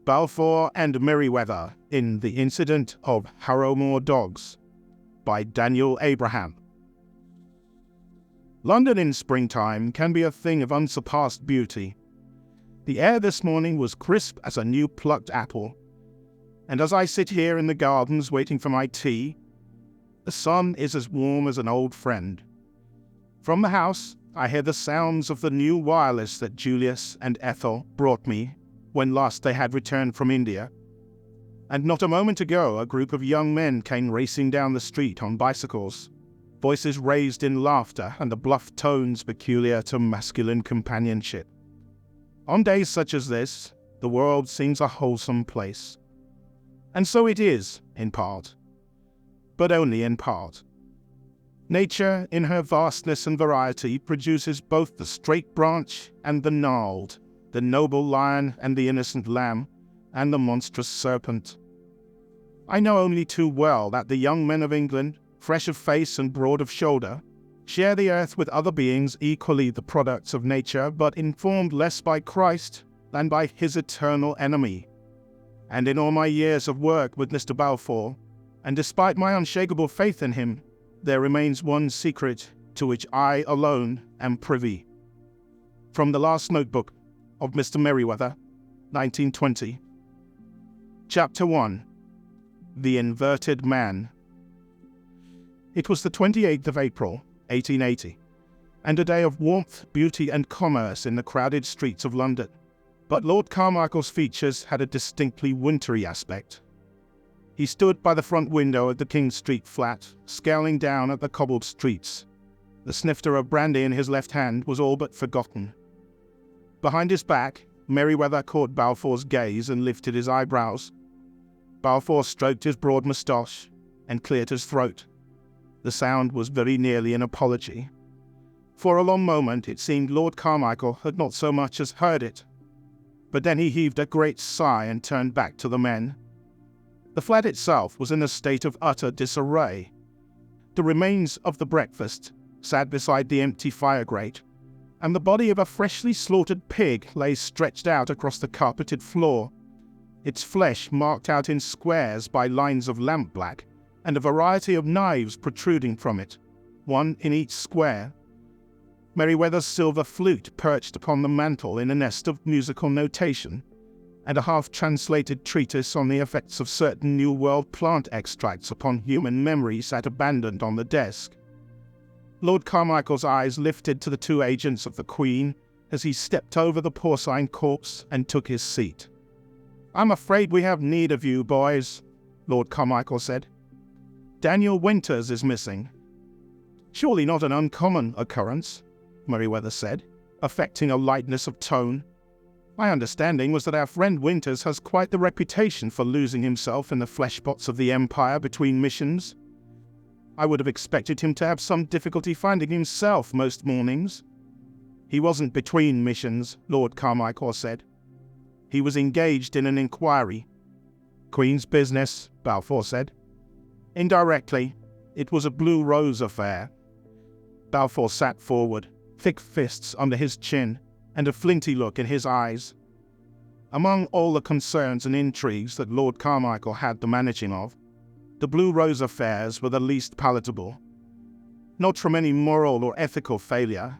Balfour and Meriwether in The Incident of Harrowmoor Dogs by Daniel Abraham. London in springtime can be a thing of unsurpassed beauty. The air this morning was crisp as a new plucked apple, and as I sit here in the gardens waiting for my tea, the sun is as warm as an old friend. From the house, I hear the sounds of the new wireless that Julius and Ethel brought me when last they had returned from India. And not a moment ago, a group of young men came racing down the street on bicycles, voices raised in laughter and the bluff tones peculiar to masculine companionship. On days such as this, the world seems a wholesome place. And so it is, in part. But only in part. Nature, in her vastness and variety, produces both the straight branch and the gnarled, the noble lion and the innocent lamb, and the monstrous serpent. I know only too well that the young men of England, fresh of face and broad of shoulder, share the earth with other beings equally the products of nature, but informed less by Christ than by his eternal enemy. And in all my years of work with Mr. Balfour, and despite my unshakable faith in him, there remains one secret to which I alone am privy. From the last notebook of Mr. Meriwether, 1920. Chapter 1. The Inverted Man. It was the 28th of April, 1880, and a day of warmth, beauty and commerce in the crowded streets of London. But Lord Carmichael's features had a distinctly wintry aspect. He stood by the front window of the King Street flat, scowling down at the cobbled streets. The snifter of brandy in his left hand was all but forgotten. Behind his back, Meriwether caught Balfour's gaze and lifted his eyebrows. Balfour stroked his broad moustache and cleared his throat. The sound was very nearly an apology. For a long moment it seemed Lord Carmichael had not so much as heard it. But then he heaved a great sigh and turned back to the men. The flat itself was in a state of utter disarray. The remains of the breakfast sat beside the empty fire grate, and the body of a freshly slaughtered pig lay stretched out across the carpeted floor, its flesh marked out in squares by lines of lampblack, and a variety of knives protruding from it, one in each square. Meriwether's silver flute perched upon the mantel in a nest of musical notation, and a half-translated treatise on the effects of certain New World plant extracts upon human memory sat abandoned on the desk. Lord Carmichael's eyes lifted to the two agents of the Queen as he stepped over the porcine corpse and took his seat. "I'm afraid we have need of you, boys," Lord Carmichael said. "Daniel Winters is missing." "Surely not an uncommon occurrence," Meriwether said, affecting a lightness of tone. "My understanding was that our friend Winters has quite the reputation for losing himself in the fleshpots of the Empire between missions. I would have expected him to have some difficulty finding himself most mornings." "He wasn't between missions," Lord Carmichael said. "He was engaged in an inquiry." "Queen's business," Balfour said. "Indirectly, it was a Blue Rose affair." Balfour sat forward, thick fists under his chin, and a flinty look in his eyes. Among all the concerns and intrigues that Lord Carmichael had the managing of, the Blue Rose affairs were the least palatable. Not from any moral or ethical failure,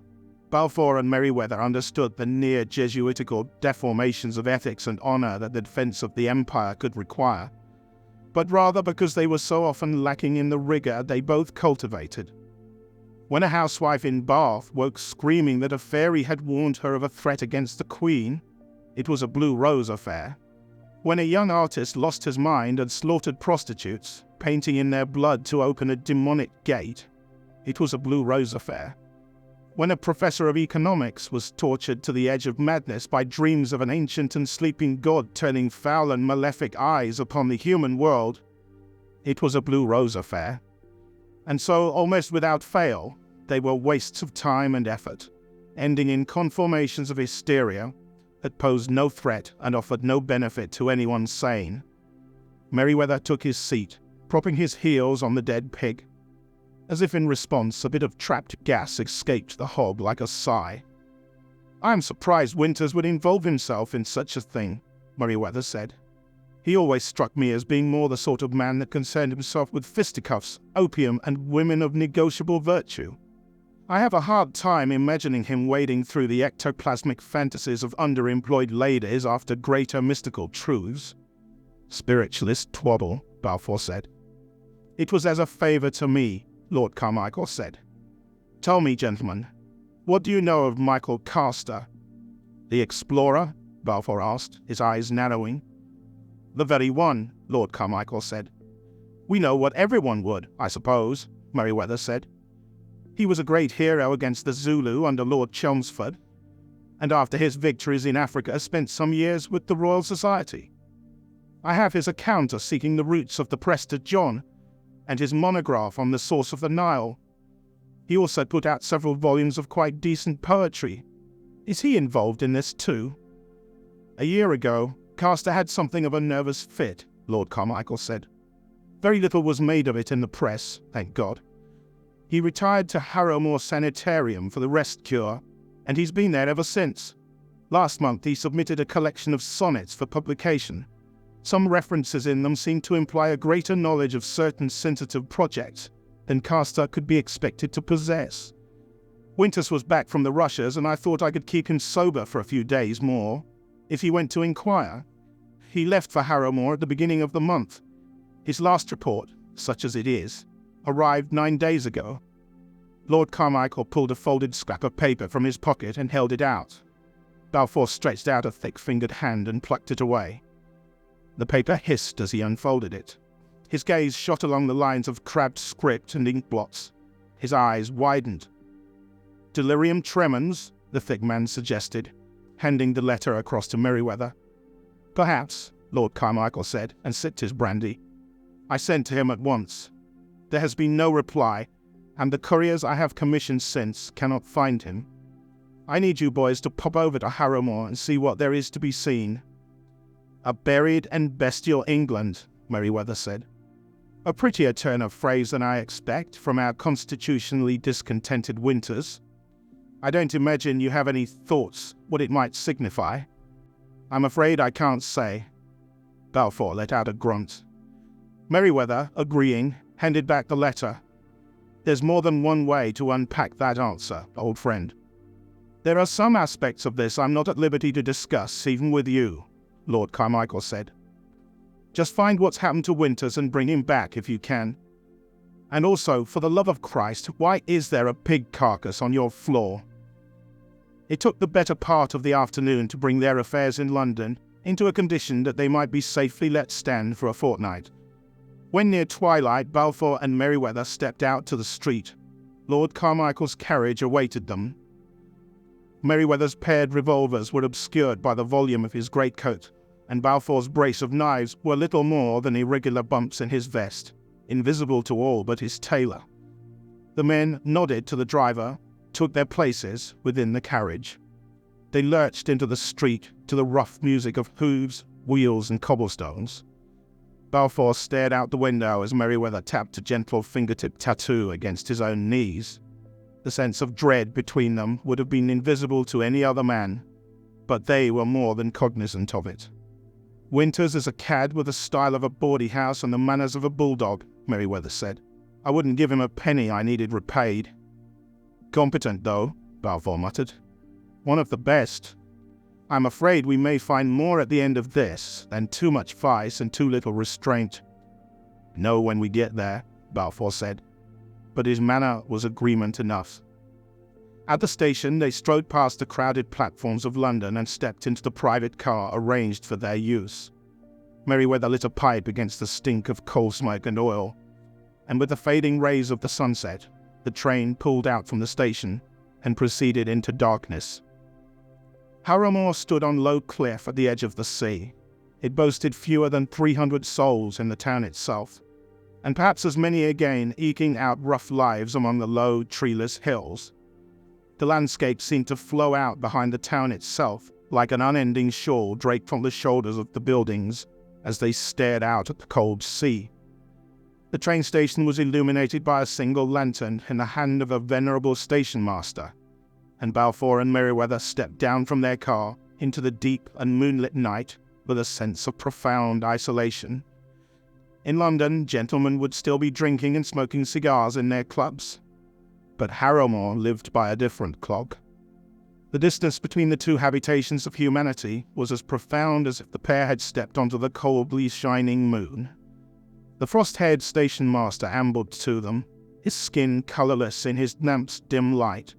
Balfour and Meriwether understood the near Jesuitical deformations of ethics and honor that the defense of the Empire could require, but rather because they were so often lacking in the rigor they both cultivated. When a housewife in Bath woke screaming that a fairy had warned her of a threat against the Queen, it was a Blue Rose affair. When a young artist lost his mind and slaughtered prostitutes, painting in their blood to open a demonic gate, it was a Blue Rose affair. When a professor of economics was tortured to the edge of madness by dreams of an ancient and sleeping god turning foul and malefic eyes upon the human world, it was a Blue Rose affair. And so, almost without fail, they were wastes of time and effort, ending in conformations of hysteria that posed no threat and offered no benefit to anyone sane. Meriwether took his seat, propping his heels on the dead pig. As if in response, a bit of trapped gas escaped the hob like a sigh. "I am surprised Winters would involve himself in such a thing," Meriwether said. He always struck me as being more the sort of man that concerned himself with fisticuffs, opium, and women of negotiable virtue. I have a hard time imagining him wading through the ectoplasmic fantasies of underemployed ladies after greater mystical truths. Spiritualist twaddle, Balfour said. It was as a favour to me, Lord Carmichael said. Tell me, gentlemen, what do you know of Michael Carster? The explorer? Balfour asked, his eyes narrowing. The very one, Lord Carmichael said. We know what everyone would, I suppose, Meriwether said. He was a great hero against the Zulu under Lord Chelmsford, and after his victories in Africa spent some years with the Royal Society. I have his account of seeking the roots of the Prester John, and his monograph on the source of the Nile. He also put out several volumes of quite decent poetry. Is he involved in this too? A year ago, Carster had something of a nervous fit, Lord Carmichael said. Very little was made of it in the press, thank God. He retired to Harrowmoor Sanitarium for the rest cure, and he's been there ever since. Last month he submitted a collection of sonnets for publication. Some references in them seem to imply a greater knowledge of certain sensitive projects than Carster could be expected to possess. Winters was back from the Russias, and I thought I could keep him sober for a few days more, if he went to inquire. He left for Harrowmoor at the beginning of the month. His last report, such as it is, arrived 9 days ago. Lord Carmichael pulled a folded scrap of paper from his pocket and held it out. Balfour stretched out a thick-fingered hand and plucked it away. The paper hissed as he unfolded it. His gaze shot along the lines of crabbed script and ink blots. His eyes widened. Delirium tremens, the thick man suggested, handing the letter across to Meriwether. Perhaps, Lord Carmichael said, and sipped his brandy. I sent to him at once. There has been no reply, and the couriers I have commissioned since cannot find him. I need you boys to pop over to Harrowmoor and see what there is to be seen. A buried and bestial England, Meriwether said. A prettier turn of phrase than I expect from our constitutionally discontented Winters. I don't imagine you have any thoughts what it might signify. I'm afraid I can't say. Balfour let out a grunt. Meriwether, agreeing, handed back the letter. There's more than one way to unpack that answer, old friend. There are some aspects of this I'm not at liberty to discuss, even with you, Lord Carmichael said. Just find what's happened to Winters and bring him back if you can. And also, for the love of Christ, why is there a pig carcass on your floor? It took the better part of the afternoon to bring their affairs in London into a condition that they might be safely let stand for a fortnight. When near twilight, Balfour and Meriwether stepped out to the street. Lord Carmichael's carriage awaited them. Meriwether's paired revolvers were obscured by the volume of his greatcoat, and Balfour's brace of knives were little more than irregular bumps in his vest, invisible to all but his tailor. The men nodded to the driver, took their places within the carriage. They lurched into the street to the rough music of hooves, wheels, and cobblestones. Balfour stared out the window as Meriwether tapped a gentle fingertip tattoo against his own knees. The sense of dread between them would have been invisible to any other man, but they were more than cognizant of it. Winters is a cad with the style of a bawdy house and the manners of a bulldog, Meriwether said. I wouldn't give him a penny I needed repaid. Competent, though, Balfour muttered. One of the best. I'm afraid we may find more at the end of this than too much vice and too little restraint. Know when we get there, Balfour said, but his manner was agreement enough. At the station, they strode past the crowded platforms of London and stepped into the private car arranged for their use. Meriwether lit a pipe against the stink of coal smoke and oil, and with the fading rays of the sunset, the train pulled out from the station and proceeded into darkness. Harrowmoor stood on low cliff at the edge of the sea. It boasted fewer than 300 souls in the town itself, and perhaps as many again eking out rough lives among the low, treeless hills. The landscape seemed to flow out behind the town itself, like an unending shawl draped from the shoulders of the buildings as they stared out at the cold sea. The train station was illuminated by a single lantern in the hand of a venerable station master, and Balfour and Meriwether stepped down from their car into the deep and moonlit night with a sense of profound isolation. In London, gentlemen would still be drinking and smoking cigars in their clubs. But Harrowmoor lived by a different clock. The distance between the two habitations of humanity was as profound as if the pair had stepped onto the coldly shining moon. The frost-haired station master ambled to them, his skin colourless in his lamp's dim light.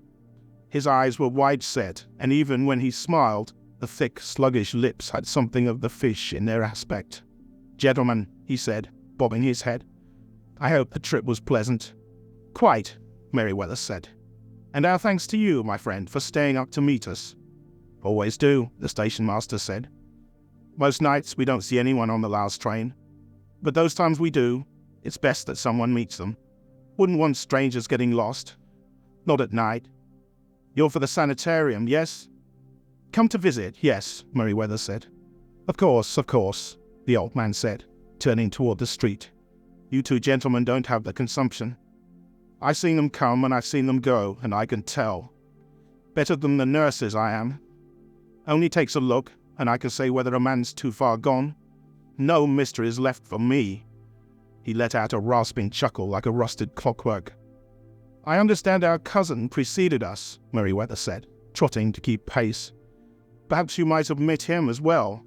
His eyes were wide-set, and even when he smiled, the thick, sluggish lips had something of the fish in their aspect. "Gentlemen," he said, bobbing his head, "I hope the trip was pleasant." "Quite," Meriwether said. "And our thanks to you, my friend, for staying up to meet us." "Always do," the station master said. "Most nights we don't see anyone on the last train. But those times we do, it's best that someone meets them. Wouldn't want strangers getting lost. Not at night. You're for the sanitarium, yes?" "Come to visit, yes," Meriwether said. Of course," the old man said, turning toward the street. "You two gentlemen don't have the consumption. I've seen them come and I've seen them go, and I can tell. Better than the nurses I am. Only takes a look, and I can say whether a man's too far gone. No mystery is left for me." He let out a rasping chuckle like a rusted clockwork. "I understand our cousin preceded us," Meriwether said, trotting to keep pace. "Perhaps you might have met him as well."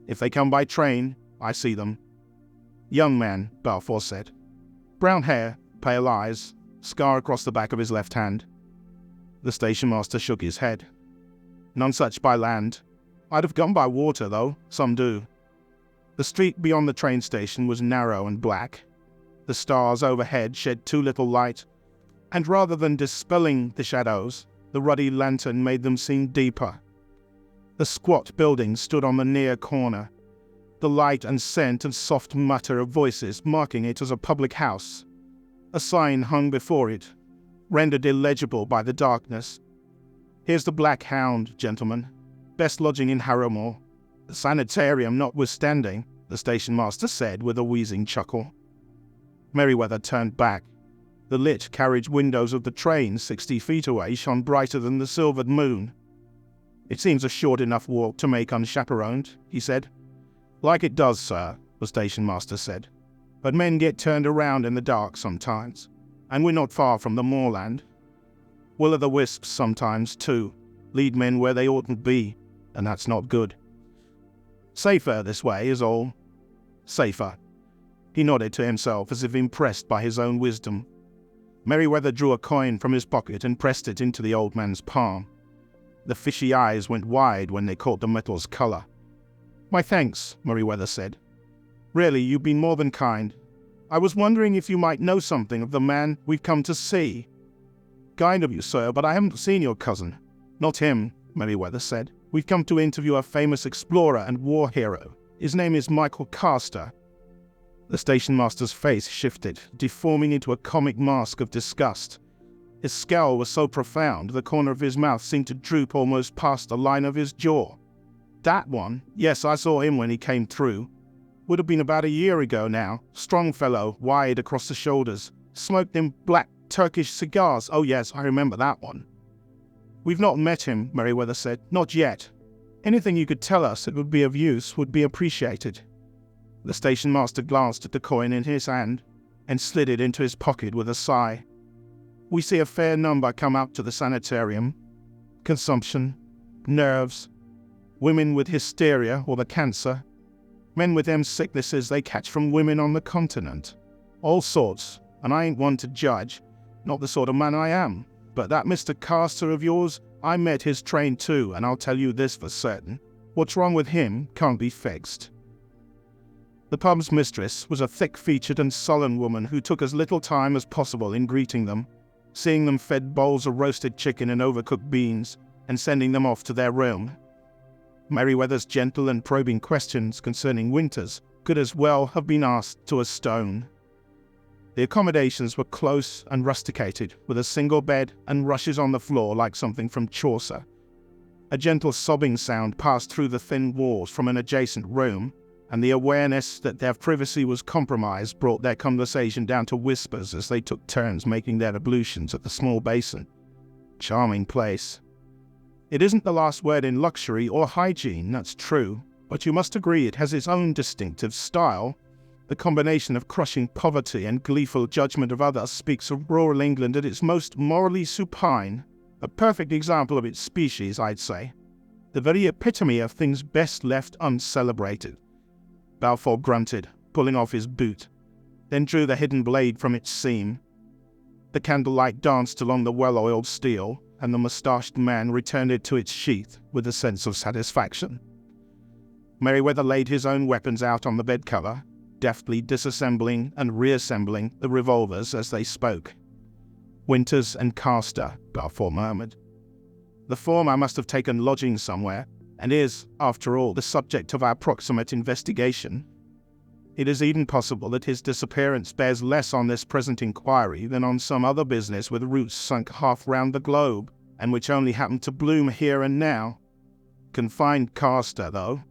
"If they come by train, I see them." "Young man," Balfour said. "Brown hair, pale eyes, scar across the back of his left hand." The station master shook his head. "None such by land. I'd have gone by water, though. Some do." The street beyond the train station was narrow and black. The stars overhead shed too little light, and rather than dispelling the shadows, the ruddy lantern made them seem deeper. The squat building stood on the near corner, the light and scent and soft mutter of voices marking it as a public house. A sign hung before it, rendered illegible by the darkness. "Here's the Black Hound, gentlemen. Best lodging in Harrowmoor. The sanitarium notwithstanding," the station master said with a wheezing chuckle. Meriwether turned back. The lit carriage windows of the train 60 feet away shone brighter than the silvered moon. "It seems a short enough walk to make unchaperoned," he said. "Like it does, sir," the station master said. "But men get turned around in the dark sometimes, and we're not far from the moorland. Will-o'-the-wisps sometimes, too, lead men where they oughtn't be, and that's not good. Safer this way is all. Safer." He nodded to himself as if impressed by his own wisdom. Meriwether drew a coin from his pocket and pressed it into the old man's palm. The fishy eyes went wide when they caught the metal's color. "My thanks," Meriwether said. "Really, you've been more than kind. I was wondering if you might know something of the man we've come to see." "Kind of you, sir, but I haven't seen your cousin." "Not him," Meriwether said. "We've come to interview a famous explorer and war hero. His name is Michael Carster." The station master's face shifted, deforming into a comic mask of disgust. His scowl was so profound, the corner of his mouth seemed to droop almost past the line of his jaw. "That one? Yes, I saw him when he came through. Would have been about a year ago now. Strong fellow, wide across the shoulders. Smoked them black Turkish cigars. Oh yes, I remember that one." "We've not met him," Meriwether said. "Not yet. Anything you could tell us that would be of use would be appreciated." The station master glanced at the coin in his hand and slid it into his pocket with a sigh. "We see a fair number come up to the sanitarium. Consumption, nerves, women with hysteria or the cancer, men with them sicknesses they catch from women on the continent. All sorts, and I ain't one to judge, not the sort of man I am. But that Mr. Carster of yours, I met his train too, and I'll tell you this for certain. What's wrong with him can't be fixed." The pub's mistress was a thick-featured and sullen woman who took as little time as possible in greeting them, seeing them fed bowls of roasted chicken and overcooked beans, and sending them off to their room. Meriwether's gentle and probing questions concerning Winters could as well have been asked to a stone. The accommodations were close and rusticated, with a single bed and rushes on the floor like something from Chaucer. A gentle sobbing sound passed through the thin walls from an adjacent room, and the awareness that their privacy was compromised brought their conversation down to whispers as they took turns making their ablutions at the small basin. Charming place. It isn't the last word in luxury or hygiene, that's true, but you must agree it has its own distinctive style. The combination of crushing poverty and gleeful judgment of others speaks of rural England at its most morally supine. A perfect example of its species, I'd say. The very epitome of things best left uncelebrated. Balfour grunted, pulling off his boot, then drew the hidden blade from its seam. The candlelight danced along the well-oiled steel, and the moustached man returned it to its sheath with a sense of satisfaction. Meriwether laid his own weapons out on the bed cover, deftly disassembling and reassembling the revolvers as they spoke. Winters and Castor, Balfour murmured. The former must have taken lodgings somewhere, and is, after all, the subject of our proximate investigation. It is even possible that his disappearance bears less on this present inquiry than on some other business with roots sunk half round the globe, and which only happened to bloom here and now. Confined Castor, though.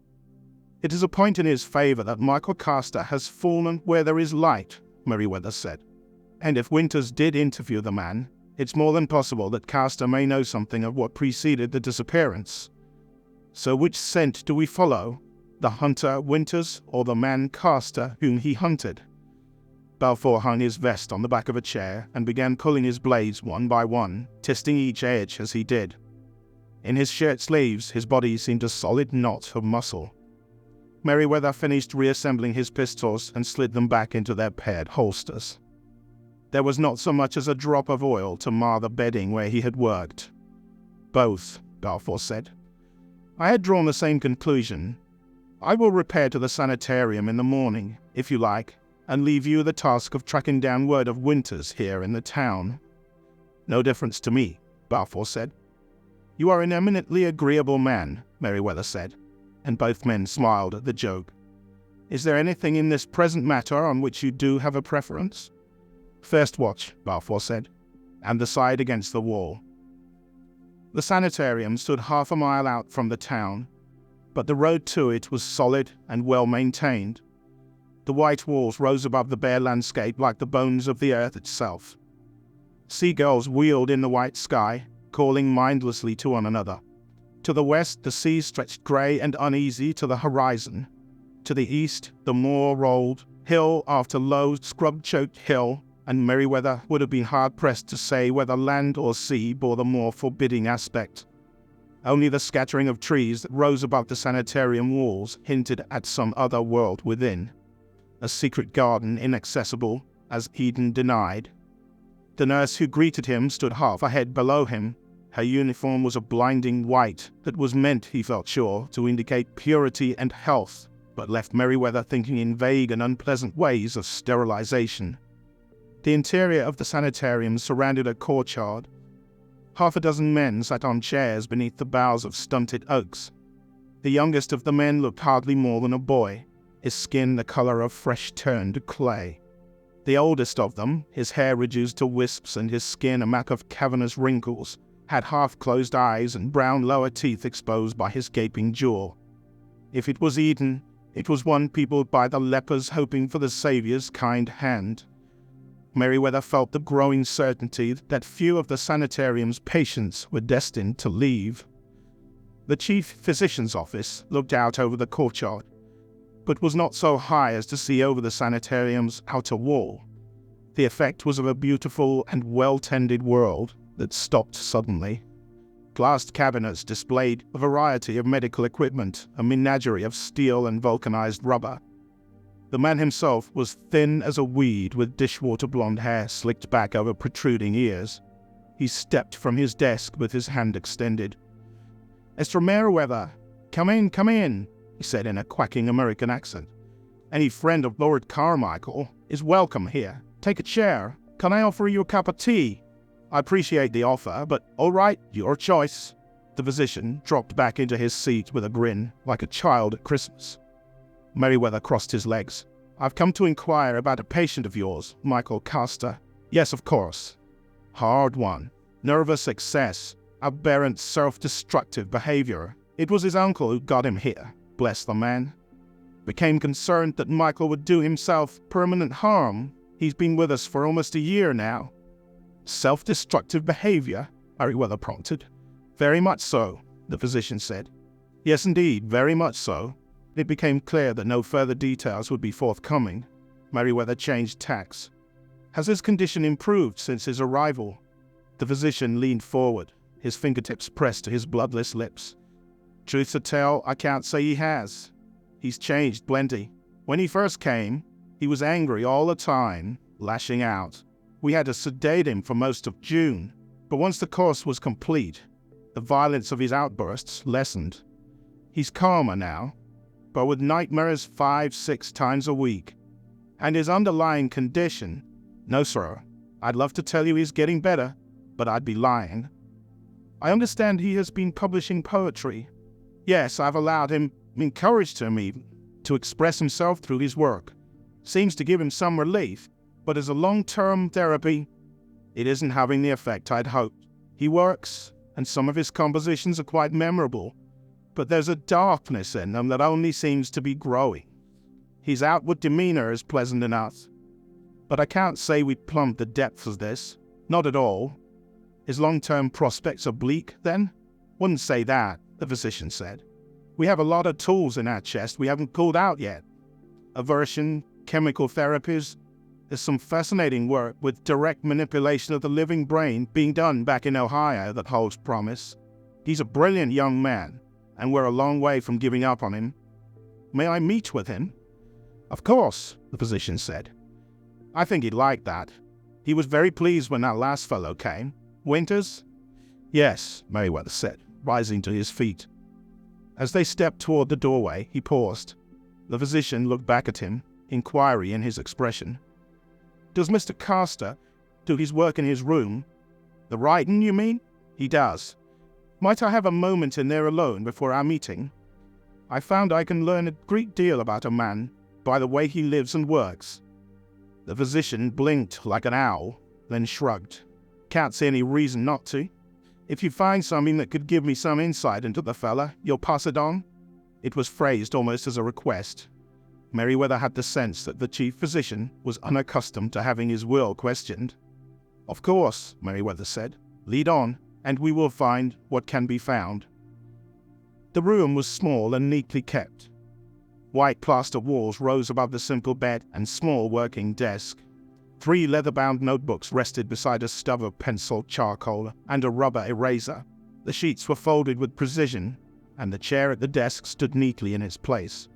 It is a point in his favour that Michael Castor has fallen where there is light, Meriwether said. And if Winters did interview the man, it's more than possible that Castor may know something of what preceded the disappearance. So which scent do we follow? The hunter Winters, or the man Castor whom he hunted? Balfour hung his vest on the back of a chair and began pulling his blades one by one, testing each edge as he did. In his shirt sleeves, his body seemed a solid knot of muscle. Meriwether finished reassembling his pistols and slid them back into their paired holsters. There was not so much as a drop of oil to mar the bedding where he had worked. Both, Balfour said. I had drawn the same conclusion. I will repair to the sanitarium in the morning, if you like, and leave you the task of tracking down word of Winters here in the town. No difference to me, Balfour said. You are an eminently agreeable man, Meriwether said, and both men smiled at the joke. Is there anything in this present matter on which you do have a preference? First watch, Balfour said, and the side against the wall. The sanitarium stood half a mile out from the town, but the road to it was solid and well maintained. The white walls rose above the bare landscape like the bones of the earth itself. Seagulls wheeled in the white sky, calling mindlessly to one another. To the west, the sea stretched grey and uneasy to the horizon. To the east, the moor rolled, hill after low, scrub-choked hill, and Meriwether would have been hard-pressed to say whether land or sea bore the more forbidding aspect. Only the scattering of trees that rose above the sanitarium walls hinted at some other world within. A secret garden inaccessible, as Eden denied. The nurse who greeted him stood half a head below him. Her uniform was a blinding white that was meant, he felt sure, to indicate purity and health, but left Meriwether thinking in vague and unpleasant ways of sterilization. The interior of the sanitarium surrounded a courtyard. Half a dozen men sat on chairs beneath the boughs of stunted oaks. The youngest of the men looked hardly more than a boy, his skin the color of fresh-turned clay. The oldest of them, his hair reduced to wisps and his skin a map of cavernous wrinkles, had half-closed eyes and brown lower teeth exposed by his gaping jaw. If it was Eden, it was one peopled by the lepers hoping for the Saviour's kind hand. Meriwether felt the growing certainty that few of the sanitarium's patients were destined to leave. The chief physician's office looked out over the courtyard, but was not so high as to see over the sanitarium's outer wall. The effect was of a beautiful and well-tended world that stopped suddenly. Glassed cabinets displayed a variety of medical equipment, a menagerie of steel and vulcanized rubber. The man himself was thin as a weed with dishwater blonde hair slicked back over protruding ears. He stepped from his desk with his hand extended. "Mr. Meriwether, come in," he said in a quacking American accent. "Any friend of Lord Carmichael is welcome here. Take a chair. Can I offer you a cup of tea? I appreciate the offer, but all right, your choice." The physician dropped back into his seat with a grin, like a child at Christmas. Meriwether crossed his legs. "I've come to inquire about a patient of yours, Michael Castor." "Yes, of course." "Hard one. Nervous excess. Aberrant self-destructive behavior. It was his uncle who got him here, bless the man. Became concerned that Michael would do himself permanent harm. He's been with us for almost a year now." "Self-destructive behavior?" Meriwether prompted. "Very much so," the physician said. "Yes, indeed, very much so. It became clear that no further details would be forthcoming. Meriwether changed tacks. Has his condition improved since his arrival? The physician leaned forward, his fingertips pressed to his bloodless lips. Truth to tell, I can't say he has. He's changed plenty. When he first came, he was angry all the time, lashing out. We had to sedate him for most of June, but once the course was complete, the violence of his outbursts lessened. He's calmer now, but with nightmares 5-6 times a week. And his underlying condition, no sir, I'd love to tell you he's getting better, but I'd be lying. I understand he has been publishing poetry. Yes, I've allowed him, encouraged him even, to express himself through his work. Seems to give him some relief, but as a long-term therapy, it isn't having the effect I'd hoped. He works, and some of his compositions are quite memorable, but there's a darkness in them that only seems to be growing. His outward demeanor is pleasant enough, but I can't say we plumbed the depths of this. Not at all. His long-term prospects are bleak, then? Wouldn't say that, the physician said. We have a lot of tools in our chest we haven't pulled out yet. Aversion, chemical therapies. There's some fascinating work with direct manipulation of the living brain being done back in Ohio that holds promise. He's a brilliant young man, and we're a long way from giving up on him. May I meet with him? Of course, the physician said. I think he'd like that. He was very pleased when that last fellow came. Winters? Yes, Meriwether said, rising to his feet. As they stepped toward the doorway, he paused. The physician looked back at him, inquiry in his expression. Does Mr. Carster do his work in his room? The writing, you mean? He does. Might I have a moment in there alone before our meeting? I found I can learn a great deal about a man by the way he lives and works. The physician blinked like an owl, then shrugged. Can't see any reason not to. If you find something that could give me some insight into the fella, you'll pass it on? It was phrased almost as a request. Meriwether had the sense that the chief physician was unaccustomed to having his will questioned. Of course, Meriwether said. Lead on, and we will find what can be found. The room was small and neatly kept. White plaster walls rose above the simple bed and small working desk. 3 leather-bound notebooks rested beside a stub of pencil charcoal and a rubber eraser. The sheets were folded with precision, and the chair at the desk stood neatly in its place.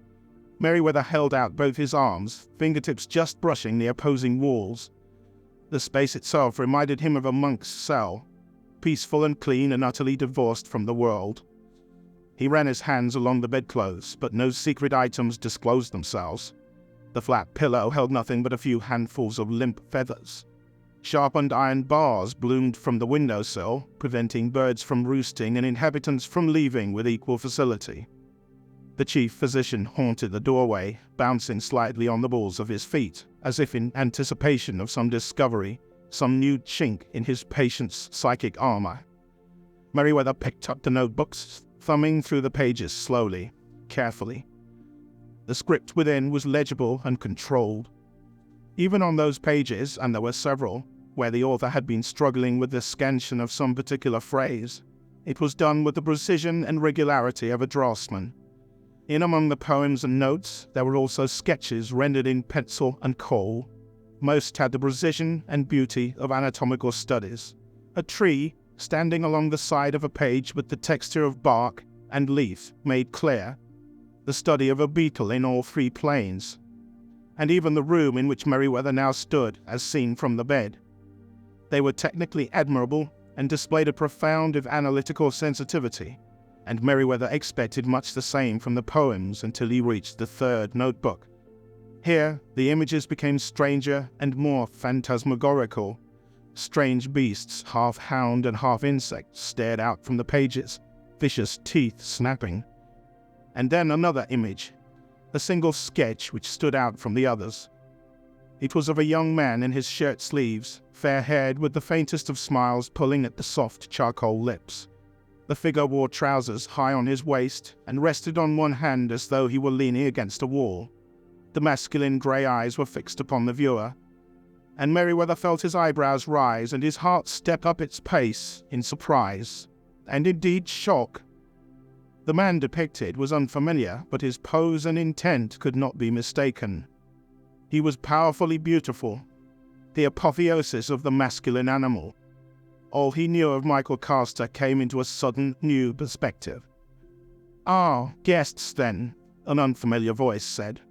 Meriwether held out both his arms, fingertips just brushing the opposing walls. The space itself reminded him of a monk's cell, peaceful and clean and utterly divorced from the world. He ran his hands along the bedclothes, but no secret items disclosed themselves. The flat pillow held nothing but a few handfuls of limp feathers. Sharpened iron bars bloomed from the windowsill, preventing birds from roosting and inhabitants from leaving with equal facility. The chief physician haunted the doorway, bouncing slightly on the balls of his feet, as if in anticipation of some discovery, some new chink in his patient's psychic armor. Meriwether picked up the notebooks, thumbing through the pages slowly, carefully. The script within was legible and controlled. Even on those pages, and there were several, where the author had been struggling with the scansion of some particular phrase, it was done with the precision and regularity of a draftsman. In among the poems and notes, there were also sketches rendered in pencil and coal. Most had the precision and beauty of anatomical studies. A tree, standing along the side of a page with the texture of bark and leaf made clear, the study of a beetle in all 3 planes, and even the room in which Meriwether now stood as seen from the bed. They were technically admirable and displayed a profound if analytical sensitivity, and Meriwether expected much the same from the poems until he reached the 3rd notebook. Here, the images became stranger and more phantasmagorical. Strange beasts, half hound and half insect, stared out from the pages, vicious teeth snapping. And then another image, a single sketch which stood out from the others. It was of a young man in his shirt sleeves, fair-haired with the faintest of smiles pulling at the soft charcoal lips. The figure wore trousers high on his waist and rested on one hand as though he were leaning against a wall. The masculine grey eyes were fixed upon the viewer, and Meriwether felt his eyebrows rise and his heart step up its pace in surprise, and indeed shock. The man depicted was unfamiliar, but his pose and intent could not be mistaken. He was powerfully beautiful, the apotheosis of the masculine animal. All he knew of Michael Carster came into a sudden new perspective. "Ah, guests then," an unfamiliar voice said.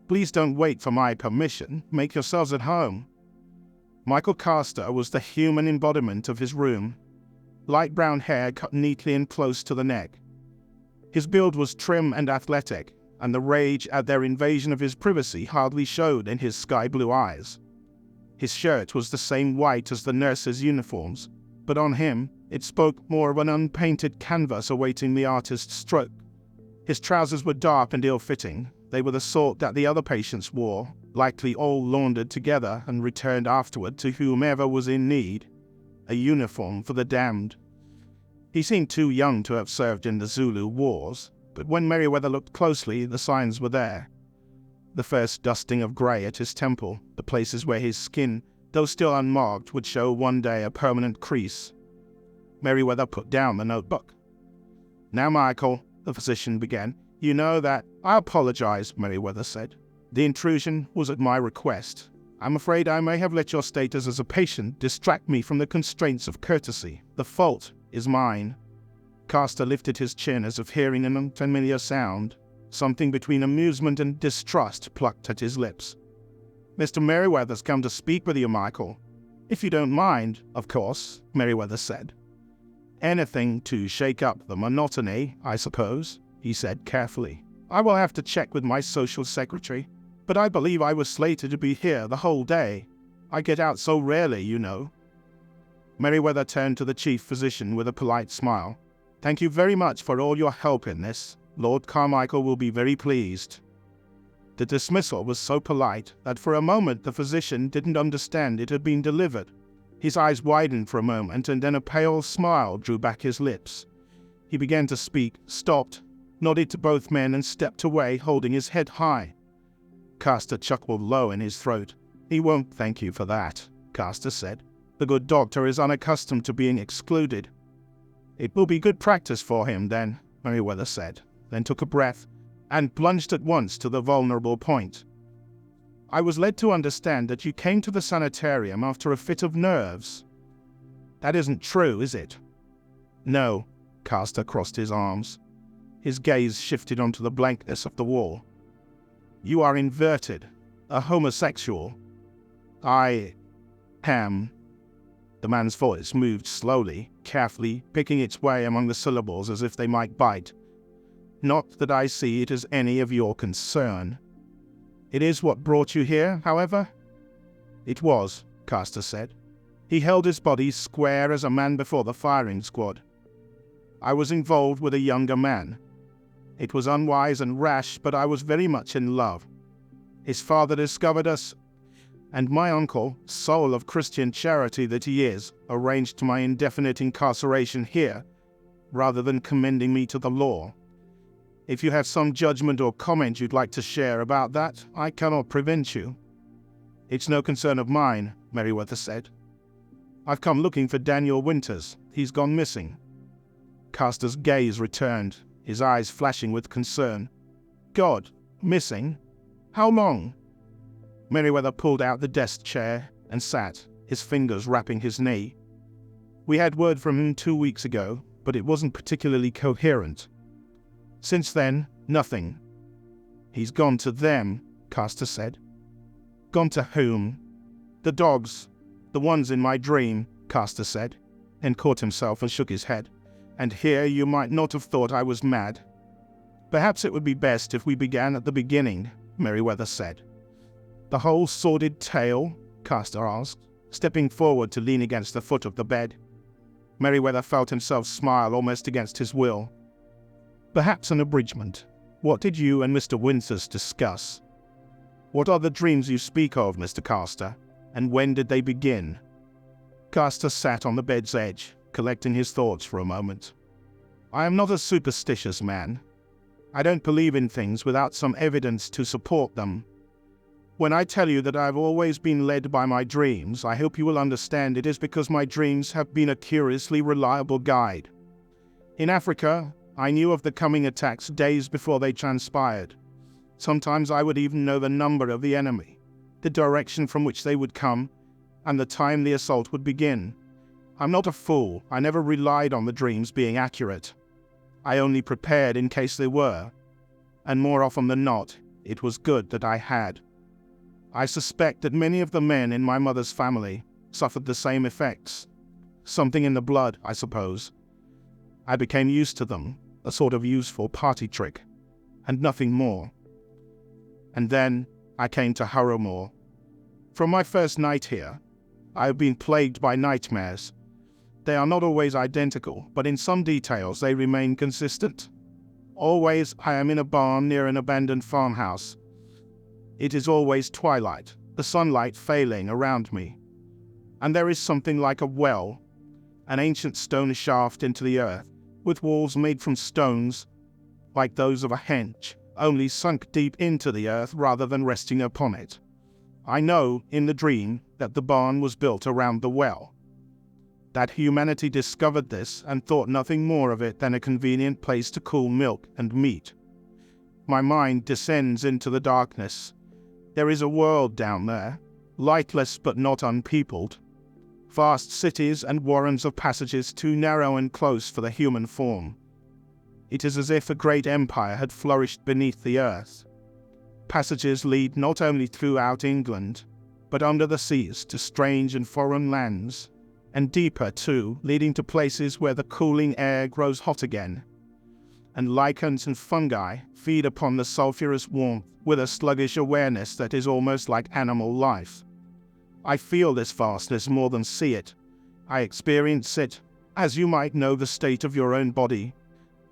"Please don't wait for my permission. Make yourselves at home." Michael Carster was the human embodiment of his room. Light brown hair cut neatly and close to the neck. His build was trim and athletic, and the rage at their invasion of his privacy hardly showed in his sky-blue eyes. His shirt was the same white as the nurses' uniforms, but on him it spoke more of an unpainted canvas awaiting the artist's stroke. His trousers were dark and ill-fitting. They were the sort that the other patients wore, likely all laundered together and returned afterward to whomever was in need. A uniform for the damned. He seemed too young to have served in the Zulu Wars, but when Meriwether looked closely, the signs were there. The first dusting of grey at his temple, the places where his skin, though still unmarked, would show one day a permanent crease. Meriwether put down the notebook. "Now, Michael," the physician began, "you know that—" "I apologize," Meriwether said. "The intrusion was at my request. I'm afraid I may have let your status as a patient distract me from the constraints of courtesy. The fault is mine." Carster lifted his chin as if hearing an unfamiliar sound. Something between amusement and distrust plucked at his lips. "Mr. Meriwether's come to speak with you, Michael. If you don't mind, of course," Meriwether said. "Anything to shake up the monotony, I suppose," he said carefully. "I will have to check with my social secretary, but I believe I was slated to be here the whole day. I get out so rarely, you know." Meriwether turned to the chief physician with a polite smile. "Thank you very much for all your help in this. Lord Carmichael will be very pleased." The dismissal was so polite that for a moment the physician didn't understand it had been delivered. His eyes widened for a moment, and then a pale smile drew back his lips. He began to speak, stopped, nodded to both men, and stepped away, holding his head high. Carster chuckled low in his throat. "He won't thank you for that," Carster said. "The good doctor is unaccustomed to being excluded." "It will be good practice for him, then," Meriwether said, then took a breath, and plunged at once to the vulnerable point. "I was led to understand that you came to the sanitarium after a fit of nerves. That isn't true, is it?" "No." Carster crossed his arms. His gaze shifted onto the blankness of the wall. "You are inverted, a homosexual." "I am." The man's voice moved slowly, carefully, picking its way among the syllables as if they might bite. "Not that I see it as any of your concern. It is what brought you here, however?" "It was," Carster said. He held his body square as a man before the firing squad. "I was involved with a younger man. It was unwise and rash, but I was very much in love. His father discovered us, and my uncle, soul of Christian charity that he is, arranged my indefinite incarceration here, rather than commending me to the law. If you have some judgment or comment you'd like to share about that, I cannot prevent you." "It's no concern of mine," Meriwether said. "I've come looking for Daniel Winters. He's gone missing." Carster's gaze returned, his eyes flashing with concern. "God, missing? How long?" Meriwether pulled out the desk chair and sat, his fingers wrapping his knee. "We had word from him 2 weeks ago, but it wasn't particularly coherent. Since then, nothing." "He's gone to them," Carster said. "Gone to whom?" "The dogs. The ones in my dream," Carster said, and caught himself and shook his head. "And here you might not have thought I was mad." "Perhaps it would be best if we began at the beginning," Meriwether said. "The whole sordid tale?" Carster asked, stepping forward to lean against the foot of the bed. Meriwether felt himself smile almost against his will. "Perhaps an abridgment. What did you and Mr. Winters discuss? What are the dreams you speak of, Mr. Carster, and when did they begin?" Carster sat on the bed's edge, collecting his thoughts for a moment. "I am not a superstitious man. I don't believe in things without some evidence to support them. When I tell you that I have always been led by my dreams, I hope you will understand it is because my dreams have been a curiously reliable guide. In Africa, I knew of the coming attacks days before they transpired. Sometimes I would even know the number of the enemy, the direction from which they would come, and the time the assault would begin. I'm not a fool. I never relied on the dreams being accurate. I only prepared in case they were, and more often than not, it was good that I had. I suspect that many of the men in my mother's family suffered the same effects. Something in the blood, I suppose. I became used to them, a sort of useful party trick, and nothing more. And then I came to Harrowmoor. From my first night here, I have been plagued by nightmares. They are not always identical, but in some details they remain consistent. Always I am in a barn near an abandoned farmhouse. It is always twilight, the sunlight failing around me. And there is something like a well, an ancient stone shaft into the earth, with walls made from stones, like those of a henge, only sunk deep into the earth rather than resting upon it. I know, in the dream, that the barn was built around the well. That humanity discovered this and thought nothing more of it than a convenient place to cool milk and meat. My mind descends into the darkness. There is a world down there, lightless but not unpeopled. Vast cities and warrens of passages too narrow and close for the human form. It is as if a great empire had flourished beneath the earth. Passages lead not only throughout England, but under the seas to strange and foreign lands, and deeper too, leading to places where the cooling air grows hot again, and lichens and fungi feed upon the sulphurous warmth with a sluggish awareness that is almost like animal life. I feel this vastness more than see it. I experience it, as you might know the state of your own body.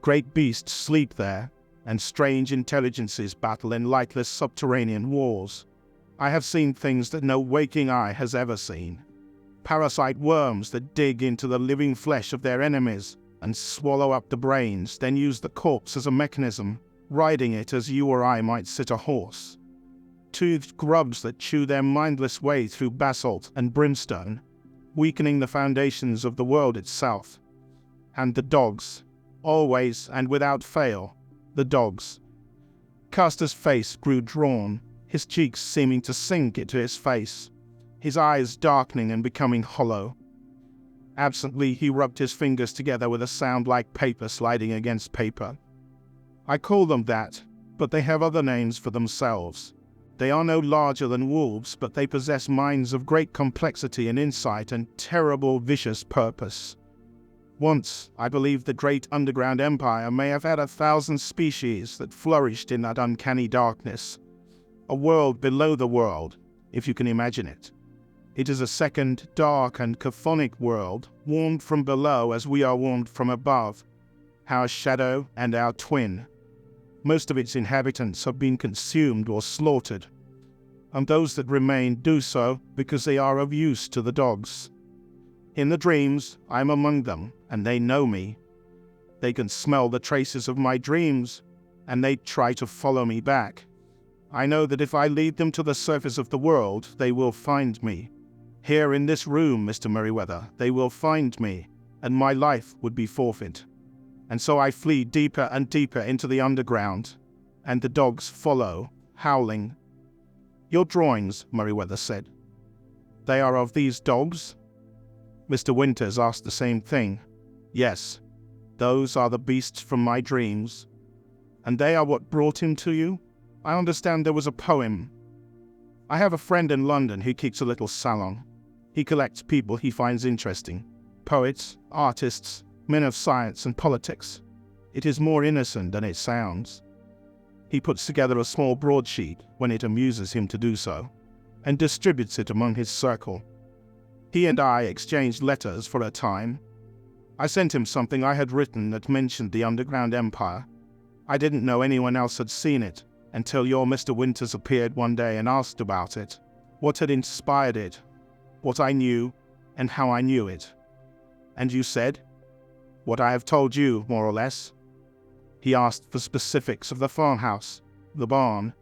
Great beasts sleep there, and strange intelligences battle in lightless subterranean wars. I have seen things that no waking eye has ever seen. Parasite worms that dig into the living flesh of their enemies and swallow up the brains, then use the corpse as a mechanism, riding it as you or I might sit a horse. Toothed grubs that chew their mindless way through basalt and brimstone, weakening the foundations of the world itself. And the dogs, always and without fail, the dogs. Castor's face grew drawn, his cheeks seeming to sink into his face, his eyes darkening and becoming hollow. Absently he rubbed his fingers together with a sound like paper sliding against paper. I call them that, but they have other names for themselves. They are no larger than wolves, but they possess minds of great complexity and insight and terrible vicious purpose. Once, I believe the great underground empire may have had 1,000 species that flourished in that uncanny darkness. A world below the world, if you can imagine it. It is a second, dark and chthonic world, warmed from below as we are warmed from above, our shadow and our twin. Most of its inhabitants have been consumed or slaughtered, and those that remain do so because they are of use to the dogs. In the dreams, I am among them, and they know me. They can smell the traces of my dreams, and they try to follow me back. I know that if I lead them to the surface of the world, they will find me. Here in this room, Mr. Meriwether, they will find me, and my life would be forfeit. And so I flee deeper and deeper into the underground, and the dogs follow, howling. Your drawings, Meriwether said. They are of these dogs? Mr. Winters asked the same thing. Yes, those are the beasts from my dreams. And they are what brought him to you? I understand there was a poem. I have a friend in London who keeps a little salon. He collects people he finds interesting. Poets, artists, men of science and politics. It is more innocent than it sounds. He puts together a small broadsheet when it amuses him to do so, and distributes it among his circle. He and I exchanged letters for a time. I sent him something I had written that mentioned the underground empire. I didn't know anyone else had seen it, until your Mr. Winters appeared one day and asked about it, what had inspired it, what I knew, and how I knew it. And you said, what I have told you, more or less. He asked for specifics of the farmhouse, the barn.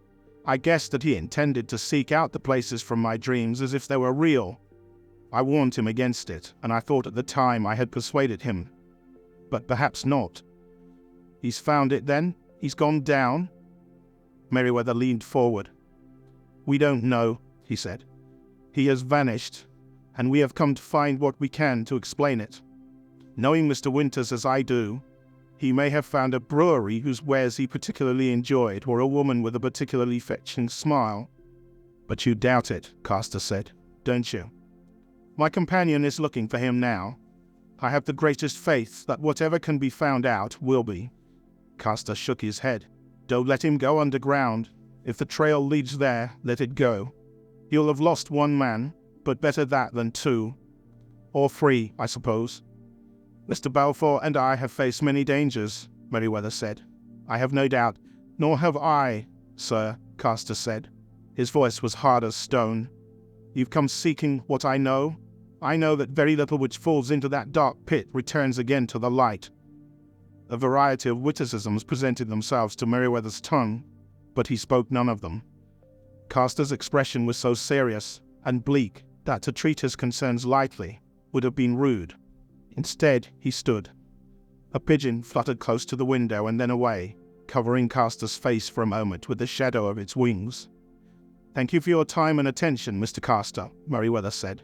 I guessed that he intended to seek out the places from my dreams as if they were real. I warned him against it, and I thought at the time I had persuaded him. But perhaps not. He's found it then? He's gone down? Meriwether leaned forward. We don't know, he said. He has vanished, and we have come to find what we can to explain it. Knowing Mr. Winters as I do, he may have found a brewery whose wares he particularly enjoyed, or a woman with a particularly fetching smile. But you doubt it, Castor said, don't you? My companion is looking for him now. I have the greatest faith that whatever can be found out will be. Castor shook his head. Don't let him go underground. If the trail leads there, let it go. You'll have lost one man, but better that than two. Or three, I suppose. Mr. Balfour and I have faced many dangers, Meriwether said. I have no doubt. Nor have I, sir, Castor said. His voice was hard as stone. You've come seeking what I know? I know that very little which falls into that dark pit returns again to the light. A variety of witticisms presented themselves to Meriwether's tongue, but he spoke none of them. Castor's expression was so serious and bleak that to treat his concerns lightly would have been rude. Instead, he stood. A pigeon fluttered close to the window and then away, covering Castor's face for a moment with the shadow of its wings. Thank you for your time and attention, Mr. Castor, Meriwether said.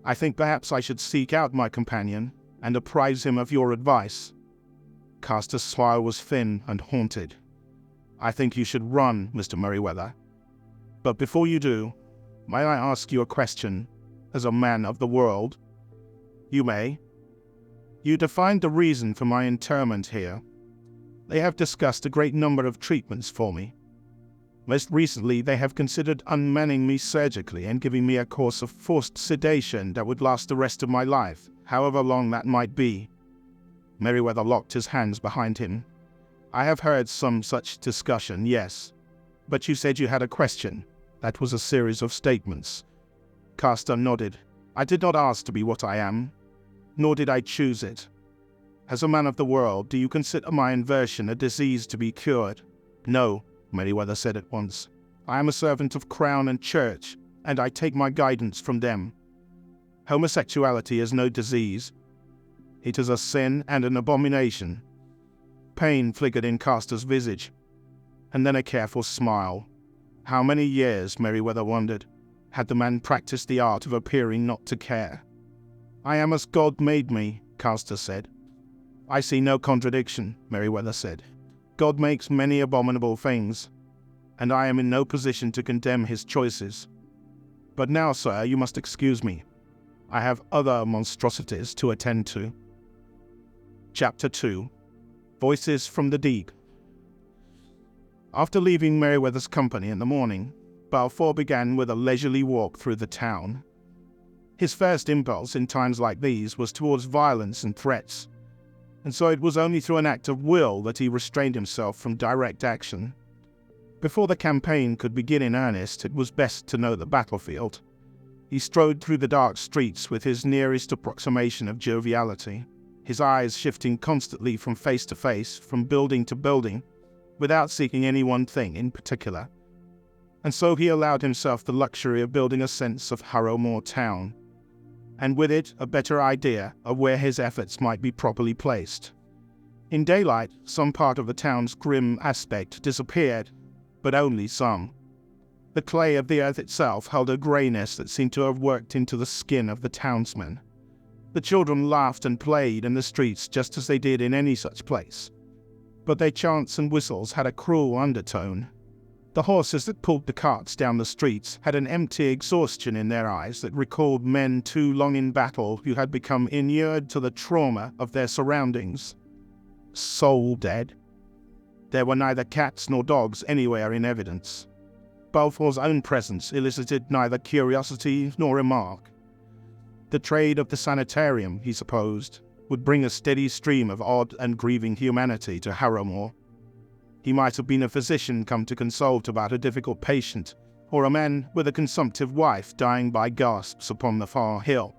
I think perhaps I should seek out my companion and apprise him of your advice. Castor's smile was thin and haunted. I think you should run, Mr. Meriwether. But before you do, may I ask you a question, as a man of the world? You may. You defined the reason for my interment here. They have discussed a great number of treatments for me. Most recently, they have considered unmanning me surgically and giving me a course of forced sedation that would last the rest of my life, however long that might be. Meriwether locked his hands behind him. I have heard some such discussion, yes. But you said you had a question. That was a series of statements. Castor nodded. I did not ask to be what I am, nor did I choose it. As a man of the world, do you consider my inversion a disease to be cured? No, Meriwether said at once. I am a servant of Crown and Church, and I take my guidance from them. Homosexuality is no disease. It is a sin and an abomination. Pain flickered in Castor's visage, and then a careful smile. How many years, Meriwether wondered, had the man practiced the art of appearing not to care? I am as God made me, Castor said. I see no contradiction, Meriwether said. God makes many abominable things, and I am in no position to condemn his choices. But now, sir, you must excuse me. I have other monstrosities to attend to. Chapter 2. Voices from the Deep. After leaving Meriwether's company in the morning, Balfour began with a leisurely walk through the town. His first impulse in times like these was towards violence and threats, and so it was only through an act of will that he restrained himself from direct action. Before the campaign could begin in earnest, it was best to know the battlefield. He strode through the dark streets with his nearest approximation of joviality, his eyes shifting constantly from face to face, from building to building, without seeking any one thing in particular. And so he allowed himself the luxury of building a sense of Harrowmoor town, and with it a better idea of where his efforts might be properly placed. In daylight, some part of the town's grim aspect disappeared, but only some. The clay of the earth itself held a greyness that seemed to have worked into the skin of the townsmen. The children laughed and played in the streets just as they did in any such place, but their chants and whistles had a cruel undertone. The horses that pulled the carts down the streets had an empty exhaustion in their eyes that recalled men too long in battle who had become inured to the trauma of their surroundings. Soul dead. There were neither cats nor dogs anywhere in evidence. Balfour's own presence elicited neither curiosity nor remark. The trade of the sanitarium, he supposed, would bring a steady stream of odd and grieving humanity to Harrowmoor. He might have been a physician come to consult about a difficult patient, or a man with a consumptive wife dying by gasps upon the far hill.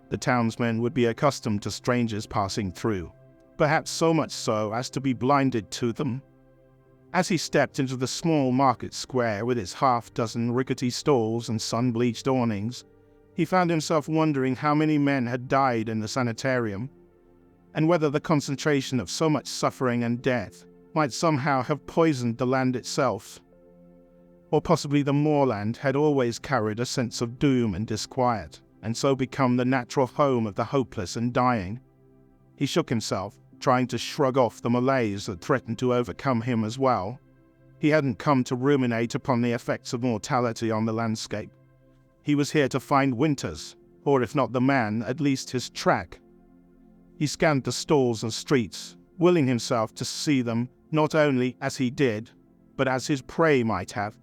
The townsmen would be accustomed to strangers passing through, perhaps so much so as to be blinded to them. As he stepped into the small market square with its half-dozen rickety stalls and sun-bleached awnings, he found himself wondering how many men had died in the sanitarium. and whether the concentration of so much suffering and death might somehow have poisoned the land itself. Or possibly the moorland had always carried a sense of doom and disquiet, and so become the natural home of the hopeless and dying. He shook himself, trying to shrug off the malaise that threatened to overcome him as well. He hadn't come to ruminate upon the effects of mortality on the landscape. He was here to find Winters, or if not the man, at least his track. He scanned the stalls and streets, willing himself to see them not only as he did, but as his prey might have.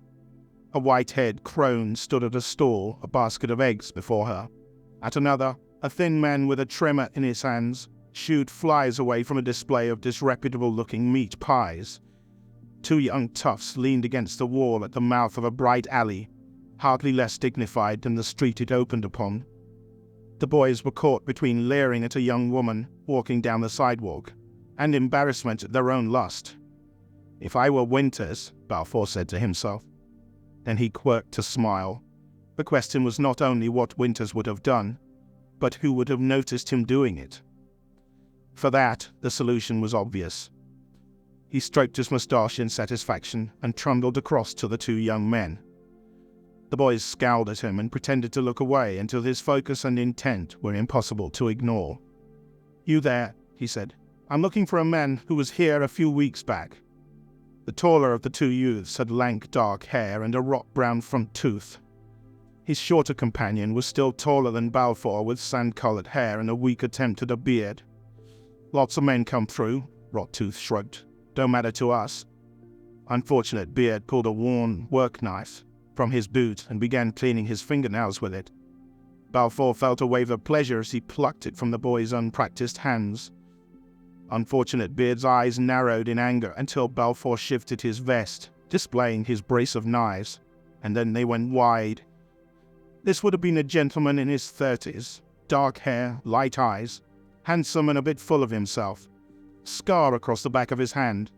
A white-haired crone stood at a stall, a basket of eggs before her. At another, a thin man with a trimmer in his hands shooed flies away from a display of disreputable-looking meat pies. Two young toughs leaned against the wall at the mouth of a bright alley, hardly less dignified than the street it opened upon. The boys were caught between leering at a young woman walking down the sidewalk, and embarrassment at their own lust. If I were Winters, Balfour said to himself. Then he quirked a smile. The question was not only what Winters would have done, but who would have noticed him doing it. For that, the solution was obvious. He stroked his moustache in satisfaction and trundled across to the two young men. The boys scowled at him and pretended to look away until his focus and intent were impossible to ignore. "You there," he said. "I'm looking for a man who was here a few weeks back." The taller of the two youths had lank dark hair and a rock-brown front tooth. His shorter companion was still taller than Balfour, with sand-colored hair and a weak attempt at a beard. "Lots of men come through," Rottooth shrugged. "Don't matter to us." Unfortunate Beard pulled a worn work knife from his boot and began cleaning his fingernails with it. Balfour felt a wave of pleasure as he plucked it from the boy's unpracticed hands. Unfortunate Beard's eyes narrowed in anger until Balfour shifted his vest, displaying his brace of knives, and then they went wide. This would have been a gentleman in his 30s, dark hair, light eyes, handsome and a bit full of himself. Scar across the back of his hand.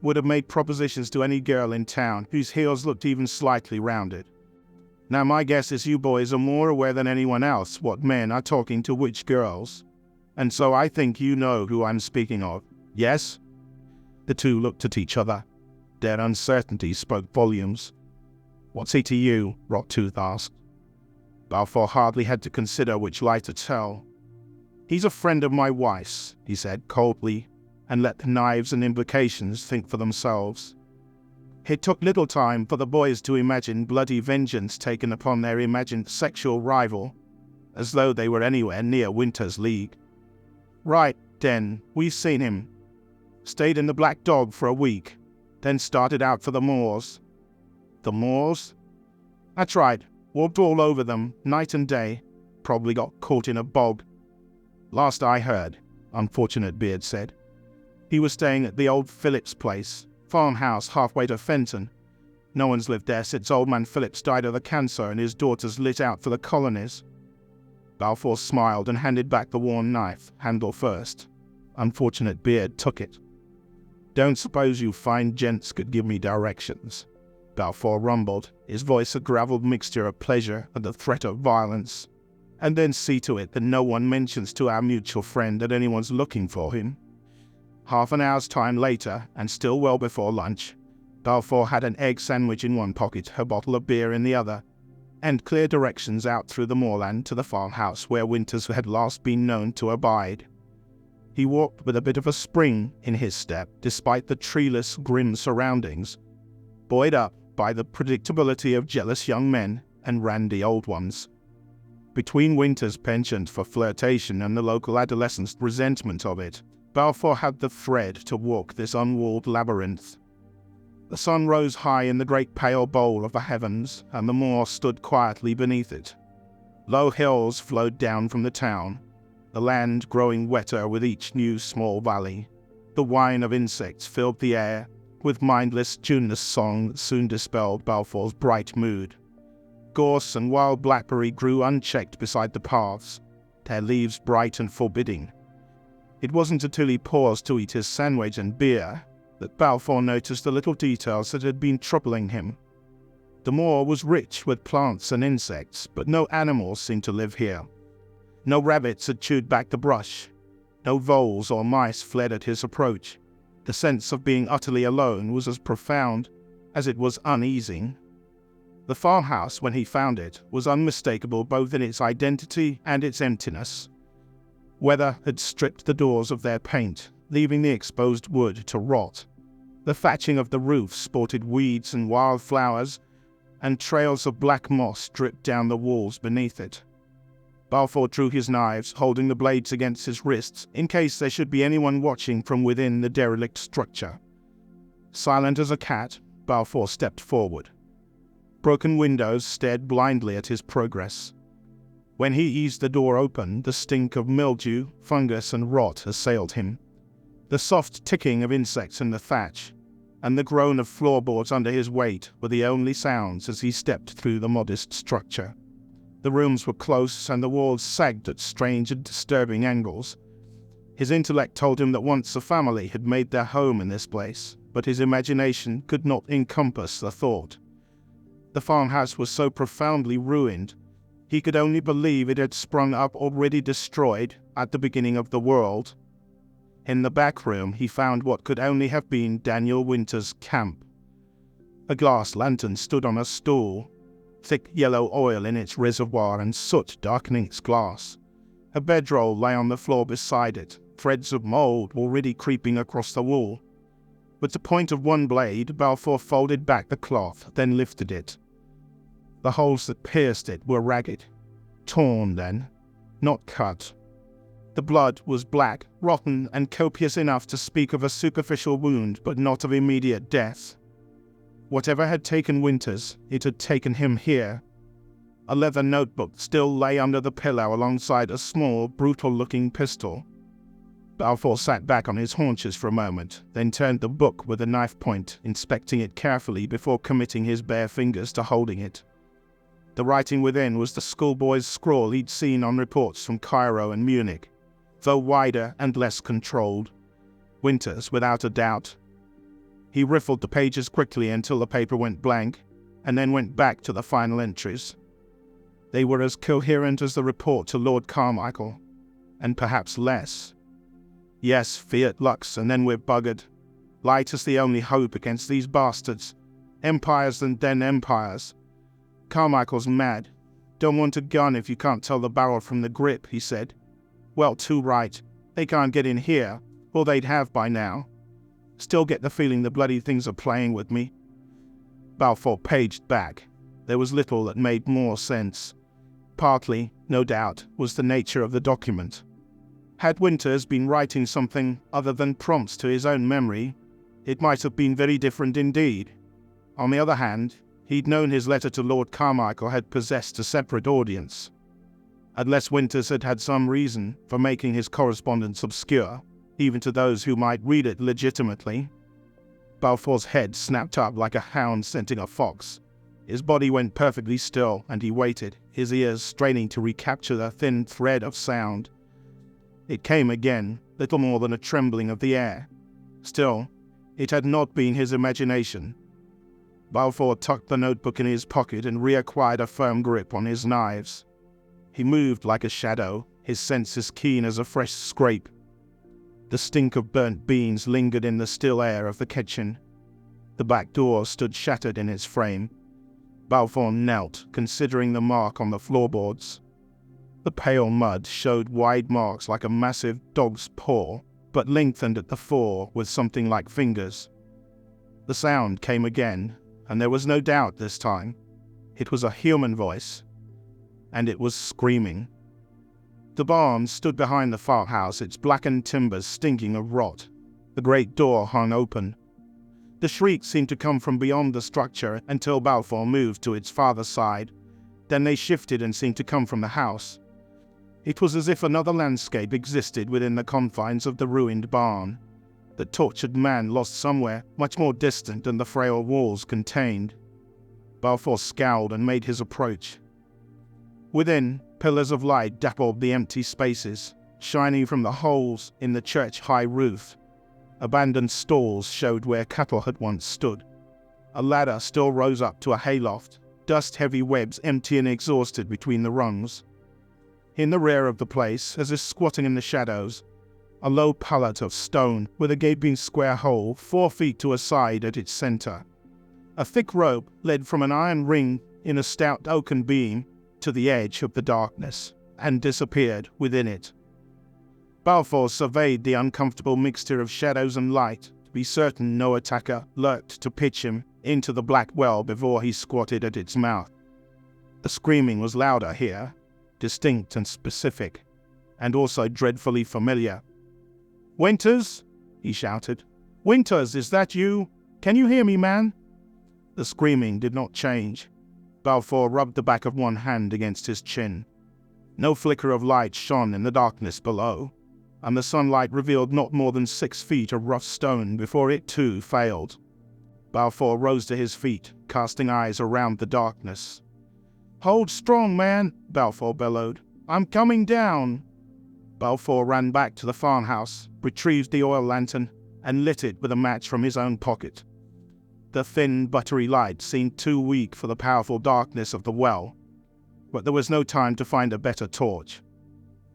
Would have made propositions to any girl in town whose heels looked even slightly rounded. Now my guess is you boys are more aware than anyone else what men are talking to which girls. And so I think you know who I'm speaking of, yes?" The two looked at each other. Their uncertainty spoke volumes. "What's he to you?" Rottooth asked. Balfour hardly had to consider which lie to tell. "He's a friend of my wife's," he said coldly, and let the knives and implications think for themselves. It took little time for the boys to imagine bloody vengeance taken upon their imagined sexual rival, as though they were anywhere near Winter's league. "Right, then, we've seen him. Stayed in the Black Dog for a week, then started out for the moors." "The moors?" "That's right. Walked all over them, night and day. Probably got caught in a bog." "Last I heard," Unfortunate Beard said, "he was staying at the old Phillips place, farmhouse halfway to Fenton. No one's lived there since old man Phillips died of the cancer and his daughters lit out for the colonies." Balfour smiled and handed back the worn knife, handle first. Unfortunate Beard took it. "Don't suppose you fine gents could give me directions," Balfour rumbled, his voice a gravelled mixture of pleasure and the threat of violence. "And then see to it that no one mentions to our mutual friend that anyone's looking for him." Half an hour's time later, and still well before lunch, Balfour had an egg sandwich in one pocket, a bottle of beer in the other, and clear directions out through the moorland to the farmhouse where Winters had last been known to abide. He walked with a bit of a spring in his step, despite the treeless, grim surroundings, buoyed up by the predictability of jealous young men and randy old ones. Between Winter's penchant for flirtation and the local adolescents' resentment of it, Balfour had the thread to walk this unwalled labyrinth. The sun rose high in the great pale bowl of the heavens, and the moor stood quietly beneath it. Low hills flowed down from the town, the land growing wetter with each new small valley. The whine of insects filled the air, with mindless, tuneless song that soon dispelled Balfour's bright mood. Gorse and wild blackberry grew unchecked beside the paths, their leaves bright and forbidding. It wasn't until he paused to eat his sandwich and beer that Balfour noticed the little details that had been troubling him. The moor was rich with plants and insects, but no animals seemed to live here. No rabbits had chewed back the brush. No voles or mice fled at his approach. The sense of being utterly alone was as profound as it was uneasing. The farmhouse, when he found it, was unmistakable both in its identity and its emptiness. Weather had stripped the doors of their paint, leaving the exposed wood to rot. The thatching of the roof sported weeds and wild flowers, and trails of black moss dripped down the walls beneath it. Balfour drew his knives, holding the blades against his wrists, in case there should be anyone watching from within the derelict structure. Silent as a cat, Balfour stepped forward. Broken windows stared blindly at his progress. When he eased the door open, the stink of mildew, fungus, and rot assailed him. The soft ticking of insects in the thatch, and the groan of floorboards under his weight were the only sounds as he stepped through the modest structure. The rooms were close, and the walls sagged at strange and disturbing angles. His intellect told him that once a family had made their home in this place, but his imagination could not encompass the thought. The farmhouse was so profoundly ruined, he could only believe it had sprung up already destroyed at the beginning of the world. In the back room he found what could only have been Daniel Winter's camp. A glass lantern stood on a stool, thick yellow oil in its reservoir and soot darkening its glass. A bedroll lay on the floor beside it, threads of mould already creeping across the wall. With the point of one blade, Balfour folded back the cloth, then lifted it. The holes that pierced it were ragged. Torn, then, not cut. The blood was black, rotten, and copious enough to speak of a superficial wound, but not of immediate death. Whatever had taken Winters, it had taken him here. A leather notebook still lay under the pillow alongside a small, brutal-looking pistol. Balfour sat back on his haunches for a moment, then turned the book with a knife point, inspecting it carefully before committing his bare fingers to holding it. The writing within was the schoolboy's scrawl he'd seen on reports from Cairo and Munich, though wider and less controlled. Winters, without a doubt. He riffled the pages quickly until the paper went blank, and then went back to the final entries. They were as coherent as the report to Lord Carmichael, and perhaps less. Yes, fiat lux, and then we're buggered. Light is the only hope against these bastards. Empires and then empires. Carmichael's mad. Don't want a gun if you can't tell the barrel from the grip, he said. Well, too right. They can't get in here, or they'd have by now. Still get the feeling the bloody things are playing with me. Balfour paged back. There was little that made more sense. Partly, no doubt, was the nature of the document. Had Winters been writing something other than prompts to his own memory, it might have been very different indeed. On the other hand, he'd known his letter to Lord Carmichael had possessed a separate audience. Unless Winters had had some reason for making his correspondence obscure, even to those who might read it legitimately. Balfour's head snapped up like a hound scenting a fox. His body went perfectly still, and he waited, his ears straining to recapture the thin thread of sound. It came again, little more than a trembling of the air. Still, it had not been his imagination. Balfour tucked the notebook in his pocket and reacquired a firm grip on his knives. He moved like a shadow, his senses keen as a fresh scrape. The stink of burnt beans lingered in the still air of the kitchen. The back door stood shattered in its frame. Balfour knelt, considering the mark on the floorboards. The pale mud showed wide marks like a massive dog's paw, but lengthened at the fore with something like fingers. The sound came again, and there was no doubt this time. It was a human voice, and it was screaming. The barn stood behind the farmhouse, its blackened timbers stinking of rot. The great door hung open. The shrieks seemed to come from beyond the structure until Balfour moved to its farther side. Then they shifted and seemed to come from the house. It was as if another landscape existed within the confines of the ruined barn. The tortured man lost somewhere much more distant than the frail walls contained. Balfour scowled and made his approach. Within, pillars of light dappled the empty spaces, shining from the holes in the church-high roof. Abandoned stalls showed where cattle had once stood. A ladder still rose up to a hayloft, dust-heavy webs empty and exhausted between the rungs. In the rear of the place, as if squatting in the shadows, a low pallet of stone with a gaping square hole 4 feet to a side at its center. A thick rope led from an iron ring in a stout oaken beam to the edge of the darkness and disappeared within it. Balfour surveyed the uncomfortable mixture of shadows and light to be certain no attacker lurked to pitch him into the black well before he squatted at its mouth. The screaming was louder here, distinct and specific, and also dreadfully familiar. "Winters?" he shouted. "Winters, is that you? Can you hear me, man?" The screaming did not change. Balfour rubbed the back of one hand against his chin. No flicker of light shone in the darkness below, and the sunlight revealed not more than 6 feet of rough stone before it too failed. Balfour rose to his feet, casting eyes around the darkness. "Hold strong, man," Balfour bellowed. "I'm coming down." Balfour ran back to the farmhouse, retrieved the oil lantern, and lit it with a match from his own pocket. The thin, buttery light seemed too weak for the powerful darkness of the well, but there was no time to find a better torch.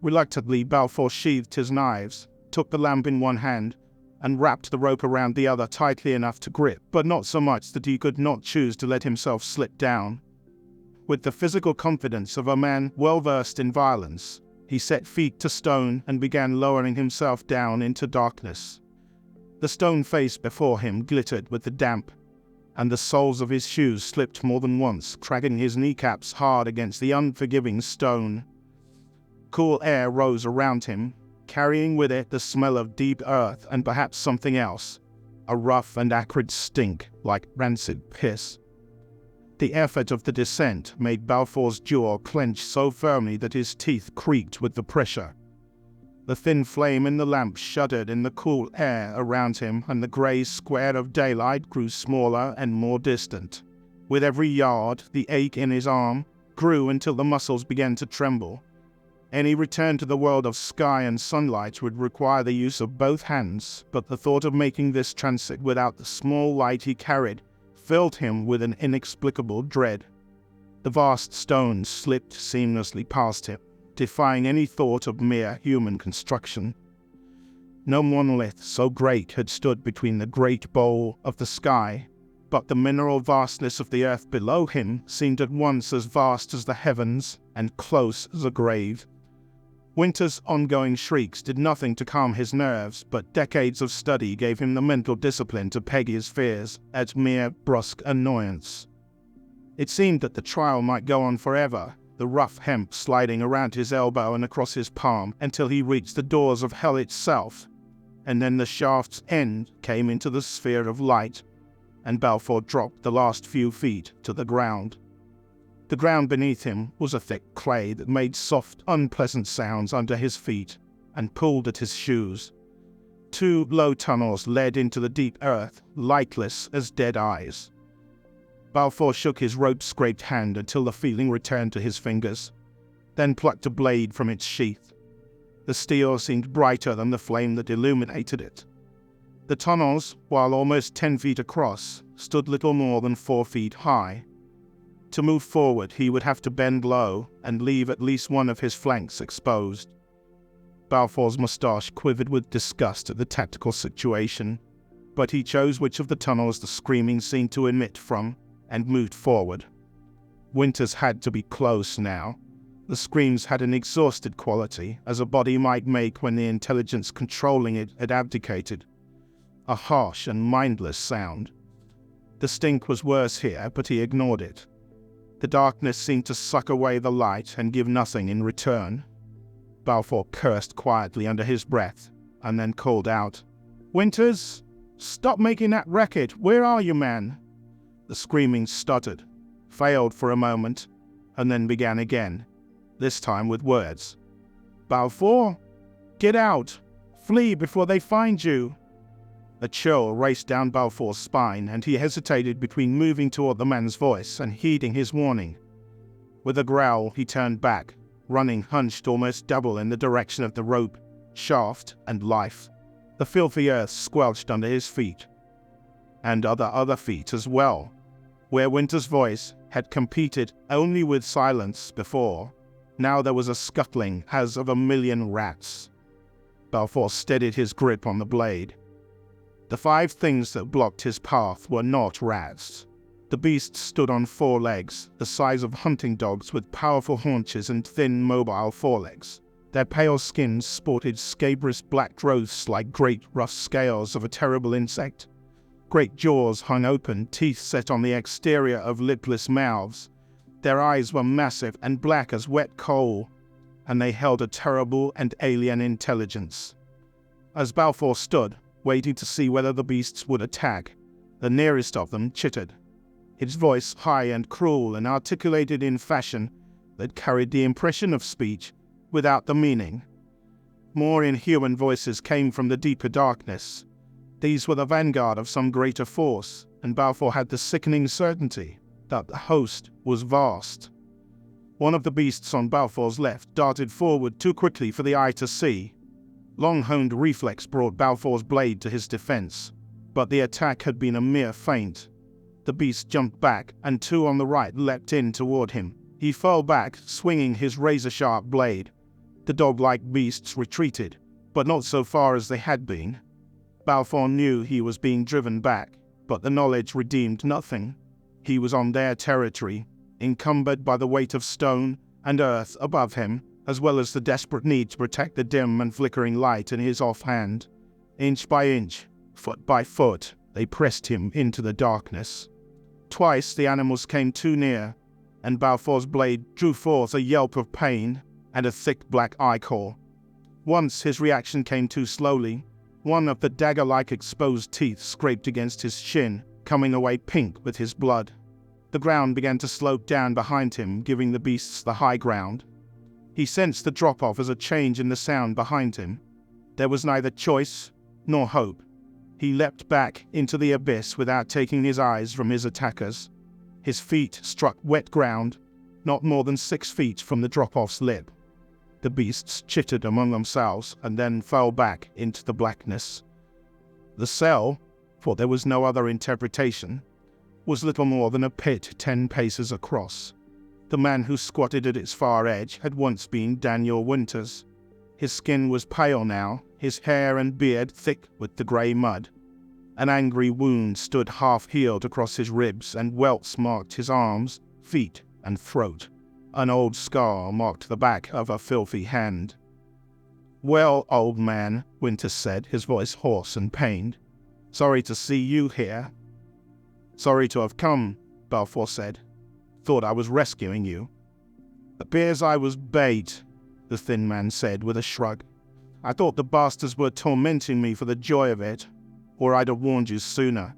Reluctantly, Balfour sheathed his knives, took the lamp in one hand, and wrapped the rope around the other tightly enough to grip, but not so much that he could not choose to let himself slip down. With the physical confidence of a man well versed in violence, he set feet to stone and began lowering himself down into darkness. The stone face before him glittered with the damp, and the soles of his shoes slipped more than once, cracking his kneecaps hard against the unforgiving stone. Cool air rose around him, carrying with it the smell of deep earth and perhaps something else, a rough and acrid stink like rancid piss. The effort of the descent made Balfour's jaw clench so firmly that his teeth creaked with the pressure. The thin flame in the lamp shuddered in the cool air around him, and the grey square of daylight grew smaller and more distant. With every yard, the ache in his arm grew until the muscles began to tremble. Any return to the world of sky and sunlight would require the use of both hands, but the thought of making this transit without the small light he carried filled him with an inexplicable dread. The vast stones slipped seamlessly past him, defying any thought of mere human construction. No monolith so great had stood between the great bowl of the sky, but the mineral vastness of the earth below him seemed at once as vast as the heavens and close as a grave. Winter's ongoing shrieks did nothing to calm his nerves, but decades of study gave him the mental discipline to peg his fears at mere brusque annoyance. It seemed that the trial might go on forever, the rough hemp sliding around his elbow and across his palm until he reached the doors of hell itself, and then the shaft's end came into the sphere of light, and Balfour dropped the last few feet to the ground. The ground beneath him was a thick clay that made soft, unpleasant sounds under his feet and pulled at his shoes. 2 low tunnels led into the deep earth, lightless as dead eyes. Balfour shook his rope-scraped hand until the feeling returned to his fingers, then plucked a blade from its sheath. The steel seemed brighter than the flame that illuminated it. The tunnels, while almost 10 feet across, stood little more than 4 feet high. To move forward, he would have to bend low and leave at least one of his flanks exposed. Balfour's moustache quivered with disgust at the tactical situation, but he chose which of the tunnels the screaming seemed to emit from, and moved forward. Winters had to be close now. The screams had an exhausted quality, as a body might make when the intelligence controlling it had abdicated. A harsh and mindless sound. The stink was worse here, but he ignored it. The darkness seemed to suck away the light and give nothing in return. Balfour cursed quietly under his breath, and then called out, "Winters, stop making that racket! Where are you, man?" The screaming stuttered, failed for a moment, and then began again, this time with words. "Balfour, get out! Flee before they find you!" A chill raced down Balfour's spine, and he hesitated between moving toward the man's voice and heeding his warning. With a growl, he turned back, running hunched almost double in the direction of the rope, shaft, and life. The filthy earth squelched under his feet, and other feet as well. Where Winter's voice had competed only with silence before, now there was a scuttling as of a million rats. Balfour steadied his grip on the blade. The 5 things that blocked his path were not rats. The beasts stood on 4 legs, the size of hunting dogs, with powerful haunches and thin, mobile forelegs. Their pale skins sported scabrous black growths like great, rough scales of a terrible insect. Great jaws hung open, teeth set on the exterior of lipless mouths. Their eyes were massive and black as wet coal, and they held a terrible and alien intelligence. As Balfour stood, waiting to see whether the beasts would attack, the nearest of them chittered, its voice high and cruel and articulated in fashion that carried the impression of speech without the meaning. More inhuman voices came from the deeper darkness. These were the vanguard of some greater force, and Balfour had the sickening certainty that the host was vast. One of the beasts on Balfour's left darted forward too quickly for the eye to see. Long-honed reflex brought Balfour's blade to his defense, but the attack had been a mere feint. The beast jumped back, and 2 on the right leapt in toward him. He fell back, swinging his razor-sharp blade. The dog-like beasts retreated, but not so far as they had been. Balfour knew he was being driven back, but the knowledge redeemed nothing. He was on their territory, encumbered by the weight of stone and earth above him, as well as the desperate need to protect the dim and flickering light in his offhand. Inch by inch, foot by foot, they pressed him into the darkness. Twice the animals came too near, and Balfour's blade drew forth a yelp of pain and a thick black ichor. Once his reaction came too slowly. One of the dagger-like exposed teeth scraped against his shin, coming away pink with his blood. The ground began to slope down behind him, giving the beasts the high ground. He sensed the drop-off as a change in the sound behind him. There was neither choice nor hope. He leapt back into the abyss without taking his eyes from his attackers. His feet struck wet ground, not more than 6 feet from the drop-off's lip. The beasts chittered among themselves and then fell back into the blackness. The cell, for there was no other interpretation, was little more than a pit 10 paces across. The man who squatted at its far edge had once been Daniel Winters. His skin was pale now, his hair and beard thick with the grey mud. An angry wound stood half-healed across his ribs, and welts marked his arms, feet, and throat. An old scar marked the back of a filthy hand. "Well, old man," Winters said, his voice hoarse and pained. "Sorry to see you here." "Sorry to have come," Balfour said. "Thought I was rescuing you." "Appears I was bait," the thin man said with a shrug. "I thought the bastards were tormenting me for the joy of it, or I'd have warned you sooner.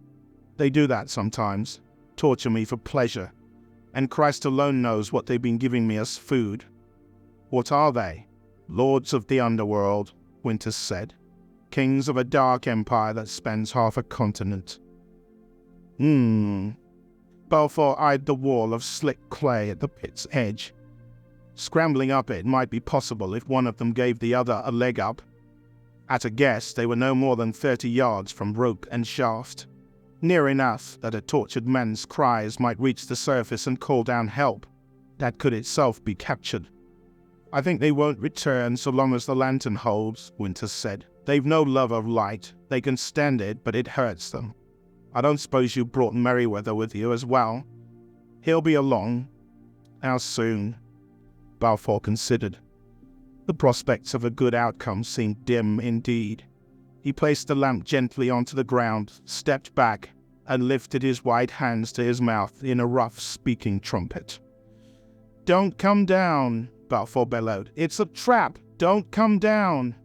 They do that sometimes, torture me for pleasure. And Christ alone knows what they've been giving me as food." "What are they?" "Lords of the underworld," Winters said. "Kings of a dark empire that spans half a continent." Balfour eyed the wall of slick clay at the pit's edge. Scrambling up it might be possible if one of them gave the other a leg up. At a guess, they were no more than 30 yards from rope and shaft. Near enough that a tortured man's cries might reach the surface and call down help. That could itself be captured. "I think they won't return so long as the lantern holds," Winters said. "They've no love of light. They can stand it, but it hurts them. I don't suppose you brought Meriwether with you as well?" "He'll be along." "How soon?" Balfour considered. The prospects of a good outcome seemed dim indeed. He placed the lamp gently onto the ground, stepped back, and lifted his white hands to his mouth in a rough speaking trumpet. "Don't come down," Balfour bellowed. "It's a trap! Don't come down!"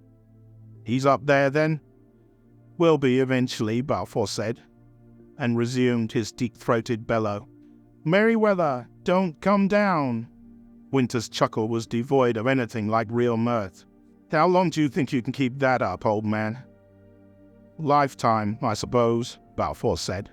"He's up there, then?" "Will be eventually," Balfour said, and resumed his deep-throated bellow. "Meriwether, don't come down!" Winter's chuckle was devoid of anything like real mirth. "How long do you think you can keep that up, old man?" "Lifetime, I suppose," Balfour said.